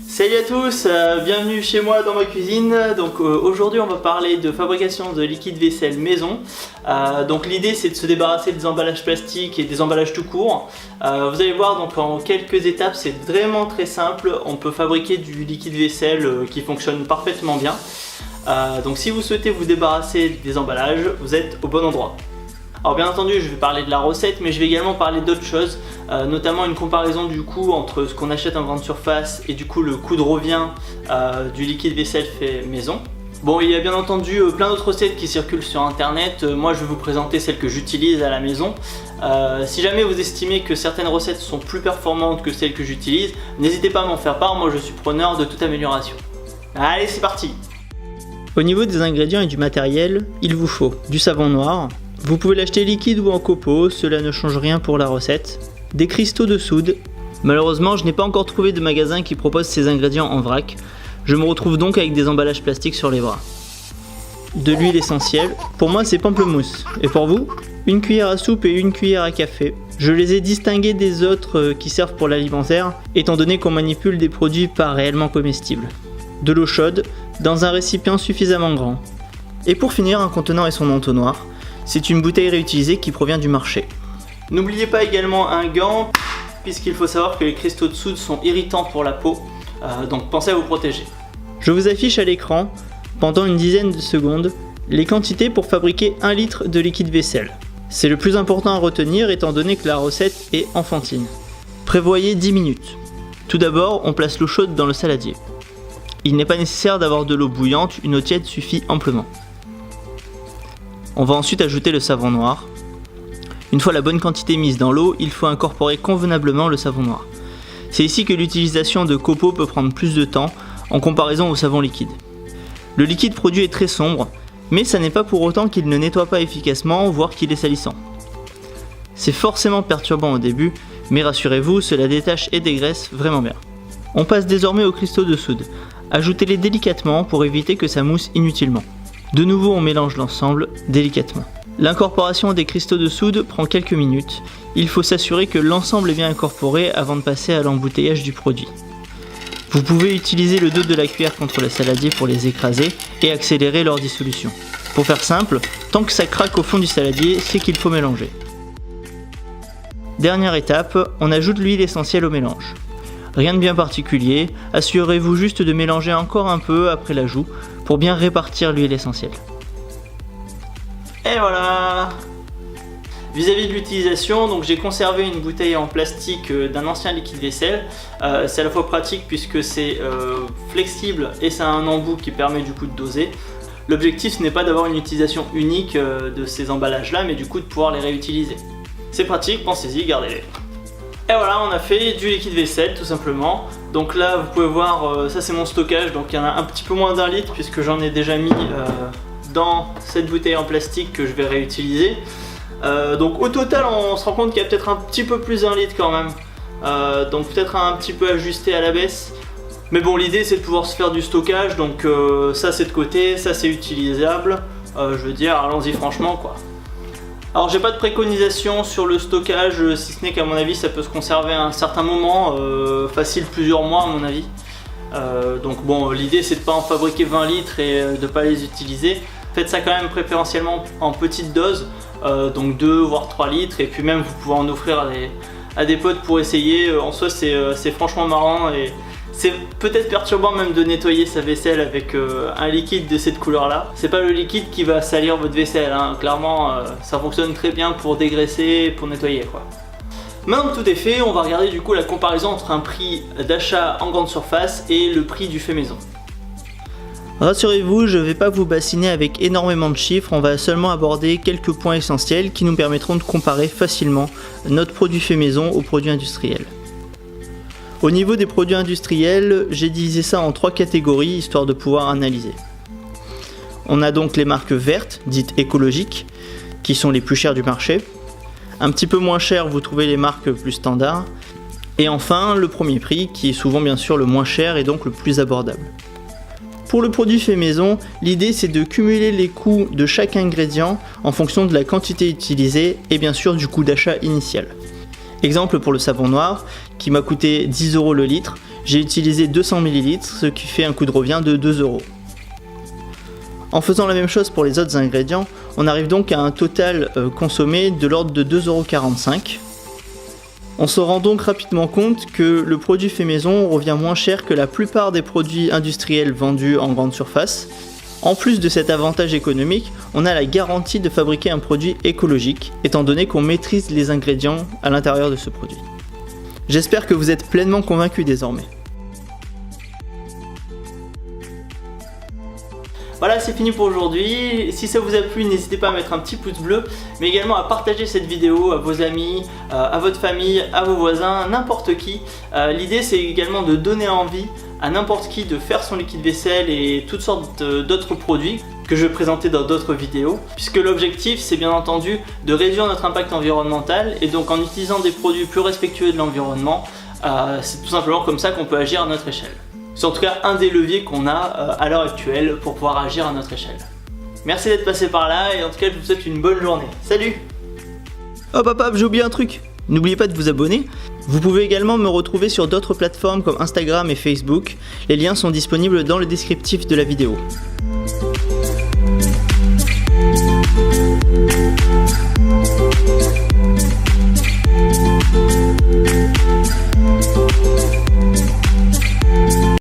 Salut à tous, bienvenue chez moi dans ma cuisine. Donc aujourd'hui on va parler de fabrication de liquide vaisselle maison. Donc l'idée c'est de se débarrasser des emballages plastiques et des emballages tout court. Vous allez voir donc en quelques étapes, c'est vraiment très simple. On peut fabriquer du liquide vaisselle qui fonctionne parfaitement bien. Donc si vous souhaitez vous débarrasser des emballages, vous êtes au bon endroit. Alors bien entendu je vais parler de la recette, mais je vais également parler d'autres choses, notamment une comparaison du coût entre ce qu'on achète en grande surface et du coup le coût de revient du liquide vaisselle fait maison. Bon, il y a bien entendu plein d'autres recettes qui circulent sur internet. Moi je vais vous présenter celles que j'utilise à la maison. Si jamais vous estimez que certaines recettes sont plus performantes que celles que j'utilise, n'hésitez pas à m'en faire part, moi je suis preneur de toute amélioration. Allez, c'est parti! Au niveau des ingrédients et du matériel, il vous faut du savon noir. Vous pouvez l'acheter liquide ou en copeaux, cela ne change rien pour la recette. Des cristaux de soude. Malheureusement, je n'ai pas encore trouvé de magasin qui propose ces ingrédients en vrac. Je me retrouve donc avec des emballages plastiques sur les bras. De l'huile essentielle. Pour moi, c'est pamplemousse. Et pour vous? Une cuillère à soupe et une cuillère à café. Je les ai distingués des autres qui servent pour l'alimentaire, étant donné qu'on manipule des produits pas réellement comestibles. De l'eau chaude, dans un récipient suffisamment grand. Et pour finir, un contenant et son entonnoir. C'est une bouteille réutilisée qui provient du marché. N'oubliez pas également un gant, puisqu'il faut savoir que les cristaux de soude sont irritants pour la peau, donc pensez à vous protéger. Je vous affiche à l'écran, pendant une dizaine de secondes, les quantités pour fabriquer 1 litre de liquide vaisselle. C'est le plus important à retenir étant donné que la recette est enfantine. Prévoyez 10 minutes. Tout d'abord, on place l'eau chaude dans le saladier. Il n'est pas nécessaire d'avoir de l'eau bouillante, une eau tiède suffit amplement. On va ensuite ajouter le savon noir. Une fois la bonne quantité mise dans l'eau, il faut incorporer convenablement le savon noir. C'est ici que l'utilisation de copeaux peut prendre plus de temps en comparaison au savon liquide. Le liquide produit est très sombre, mais ça n'est pas pour autant qu'il ne nettoie pas efficacement, voire qu'il est salissant. C'est forcément perturbant au début, mais rassurez-vous, cela détache et dégraisse vraiment bien. On passe désormais aux cristaux de soude. Ajoutez-les délicatement pour éviter que ça mousse inutilement. De nouveau, on mélange l'ensemble délicatement. L'incorporation des cristaux de soude prend quelques minutes. Il faut s'assurer que l'ensemble est bien incorporé avant de passer à l'embouteillage du produit. Vous pouvez utiliser le dos de la cuillère contre le saladier pour les écraser et accélérer leur dissolution. Pour faire simple, tant que ça craque au fond du saladier, c'est qu'il faut mélanger. Dernière étape, on ajoute l'huile essentielle au mélange. Rien de bien particulier, assurez-vous juste de mélanger encore un peu après l'ajout pour bien répartir l'huile essentielle. Et voilà! Vis-à-vis de l'utilisation, donc j'ai conservé une bouteille en plastique d'un ancien liquide vaisselle. C'est à la fois pratique puisque c'est flexible et ça a un embout qui permet du coup de doser. L'objectif ce n'est pas d'avoir une utilisation unique de ces emballages là, mais du coup de pouvoir les réutiliser. C'est pratique, pensez-y, gardez-les. Et voilà, on a fait du liquide vaisselle tout simplement. Donc là vous pouvez voir, ça c'est mon stockage, donc il y en a un petit peu moins d'1 litre puisque j'en ai déjà mis dans cette bouteille en plastique que je vais réutiliser. Donc au total on se rend compte qu'il y a peut-être un petit peu plus d'1 litre quand même. Donc peut-être un petit peu ajusté à la baisse. Mais bon, l'idée c'est de pouvoir se faire du stockage, donc ça c'est de côté, ça c'est utilisable. Je veux dire, allons-y franchement quoi. Alors j'ai pas de préconisation sur le stockage, si ce n'est qu'à mon avis ça peut se conserver à un certain moment, facile plusieurs mois à mon avis. Donc bon, l'idée c'est de pas en fabriquer 20 litres et de pas les utiliser. Faites ça quand même préférentiellement en petite dose, donc 2 voire 3 litres, et puis même vous pouvez en offrir à des potes pour essayer. En soi c'est franchement marrant et c'est peut-être perturbant même de nettoyer sa vaisselle avec un liquide de cette couleur là. C'est pas le liquide qui va salir votre vaisselle, hein. Clairement ça fonctionne très bien pour dégraisser, pour nettoyer quoi. Maintenant que tout est fait, on va regarder du coup la comparaison entre un prix d'achat en grande surface et le prix du fait maison. Rassurez-vous, je ne vais pas vous bassiner avec énormément de chiffres, on va seulement aborder quelques points essentiels qui nous permettront de comparer facilement notre produit fait maison aux produits industriels. Au niveau des produits industriels, j'ai divisé ça en 3 catégories histoire de pouvoir analyser. On a donc les marques vertes, dites écologiques, qui sont les plus chères du marché. Un petit peu moins cher, vous trouvez les marques plus standards. Et enfin, le premier prix, qui est souvent bien sûr le moins cher et donc le plus abordable. Pour le produit fait maison, l'idée c'est de cumuler les coûts de chaque ingrédient en fonction de la quantité utilisée et bien sûr du coût d'achat initial. Exemple pour le savon noir, qui m'a coûté 10 € le litre, J'ai utilisé 200 ml, ce qui fait un coût de revient de 2 €. En faisant la même chose pour les autres ingrédients, on arrive donc à un total consommé de l'ordre de 2,45 €. On se rend donc rapidement compte que le produit fait maison revient moins cher que la plupart des produits industriels vendus en grande surface. En plus de cet avantage économique, on a la garantie de fabriquer un produit écologique, étant donné qu'on maîtrise les ingrédients à l'intérieur de ce produit. J'espère que vous êtes pleinement convaincus désormais. Voilà, c'est fini pour aujourd'hui. Si ça vous a plu, n'hésitez pas à mettre un petit pouce bleu, mais également à partager cette vidéo à vos amis, à votre famille, à vos voisins, n'importe qui. L'idée, c'est également de donner envie à n'importe qui de faire son liquide vaisselle et toutes sortes d'autres produits que je vais présenter dans d'autres vidéos, puisque l'objectif, c'est bien entendu de réduire notre impact environnemental, et donc en utilisant des produits plus respectueux de l'environnement, c'est tout simplement comme ça qu'on peut agir à notre échelle. C'est en tout cas un des leviers qu'on a à l'heure actuelle pour pouvoir agir à notre échelle. Merci d'être passé par là, et en tout cas je vous souhaite une bonne journée. Salut! Oh papa, j'ai oublié un truc! N'oubliez pas de vous abonner. Vous pouvez également me retrouver sur d'autres plateformes comme Instagram et Facebook. Les liens sont disponibles dans le descriptif de la vidéo.